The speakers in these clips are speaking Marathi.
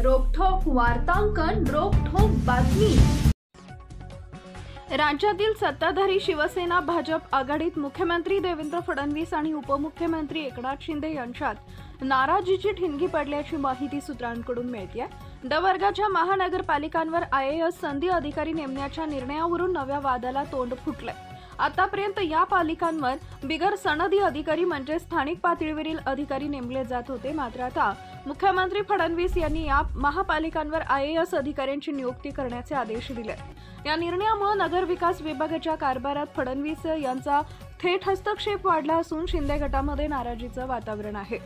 रोखठोक वार्तांकन, रोखठोक बातमी। राज्यातील सत्ताधारी शिवसेना भाजप आघाडीत मुख्यमंत्री देवेंद्र फडणवीस आणि उपमुख्यमंत्री एकनाथ शिंदे यांच्यात नाराजीची ठिणगी पडल्याची माहिती सूत्रांकडून मिळते। ड वर्गाच्या महानगरपालिकांवर IAS संधी अधिकारी नेमण्याच्या निर्णयावरून नव्या वादाला तोंड फुटले। आतापर्यंत या पालिकांवर बिगर सनदी अधिकारी म्हणजे स्थानिक पातळीवरील अधिकारी नेमले जात होते, मात्र आता मुख्यमंत्री फडणवीस यांनी या महापालिकांवर IAS अधिकाऱ्यांची नियुक्ती करण्याचे आदेश दिले। या निर्णयामुळे नगर विकास विभागाच्या कारभारात फडणवीस यांचा थेट हस्तक्षेप वाढला असून शिंदे गटामध्ये नाराजीचं वातावरण आहे।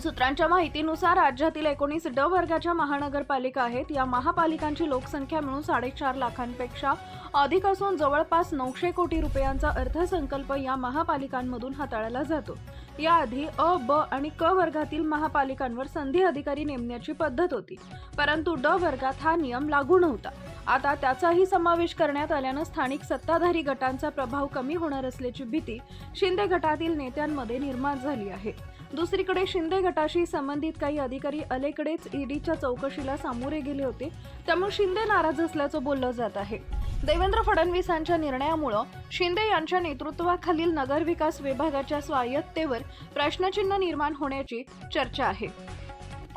सूत्रांच्या माहितीनुसार राज्यातील 19 ड वर्गाच्या महानगरपालिका आहेत। या महापालिकांची लोकसंख्या मिळून 4.5 लाखांपेक्षा अधिक असून जवळपास 900 कोटी रुपयांचा अर्थसंकल्प या महापालिकांमधून हाताळला जातो। याआधी अ, ब आणि क वर्गातील महापालिकांवर संधी अधिकारी नेमण्याची पद्धत होती, परंतु ड वर्गात हा नियम लागू नव्हता। आता त्याचाही समावेश करण्यात आल्याने स्थानिक सत्ताधारी गटांचा प्रभाव कमी होणार असल्याची भीती शिंदे गटातील नेत्यांमध्ये निर्माण झाली आहे। दुसरीकडे शिंदे गटाशी संबंधित काही अधिकारी अलीकडेच ईडीच्या चौकशीला सामोरे गेले होते, त्यामुळे शिंदे नाराज असल्याचं बोललं जात आहे। देवेंद्र फडणवीस यांच्या निर्णयामुळे शिंदे यांच्या नेतृत्वाखालील नगर विकास विभागाच्या स्वायत्तेवर प्रश्नचिन्ह निर्माण होण्याची चर्चा आहे।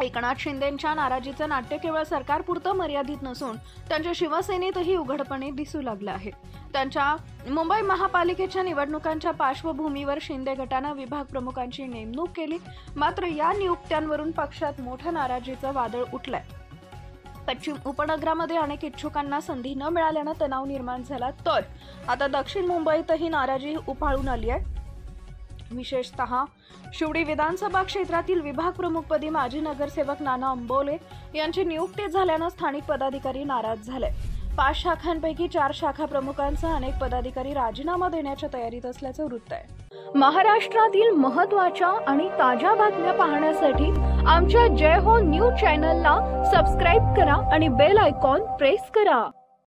एकनाथ शिंदेंच्या नाराजीचं नाट्य केवळ सरकारपुरतं मर्यादित नसून त्यांच्या शिवसेनेतही उघडपणे दिसू लागलं आहे। त्यांच्या मुंबई महापालिकेच्या निवडणुकांच्या पार्श्वभूमीवर शिंदे गटानं विभाग प्रमुखांची नेमणूक केली, मात्र या नियुक्त्यांवरून पक्षात मोठं नाराजीचं वादळ उठलंय। पश्चिम उपनगरामध्ये अनेक इच्छुकांना संधी न मिळाल्यानं तणाव निर्माण झाला, तर आता दक्षिण मुंबईतही नाराजी उफाळून आली आहे। विशेषतः शिवडी विधानसभा क्षेत्रातील विभाग प्रमुखपदी माजी नगरसेवक नाना अंबोले यांची नियुक्ती झाल्यानं स्थानिक पदाधिकारी नाराज झाले। 5 शाखांपैकी 4 शाखा प्रमुखांसह अनेक पदाधिकारी राजीनामा देण्याच्या तयारीत असल्याचं वृत्त आहे। महाराष्ट्रातील महत्त्वाच्या आणि ताज्या बातम्या पाहण्यासाठी आमच्या जय हो न्यूज चॅनलला सबस्क्राईब करा आणि बेल आयकॉन प्रेस करा।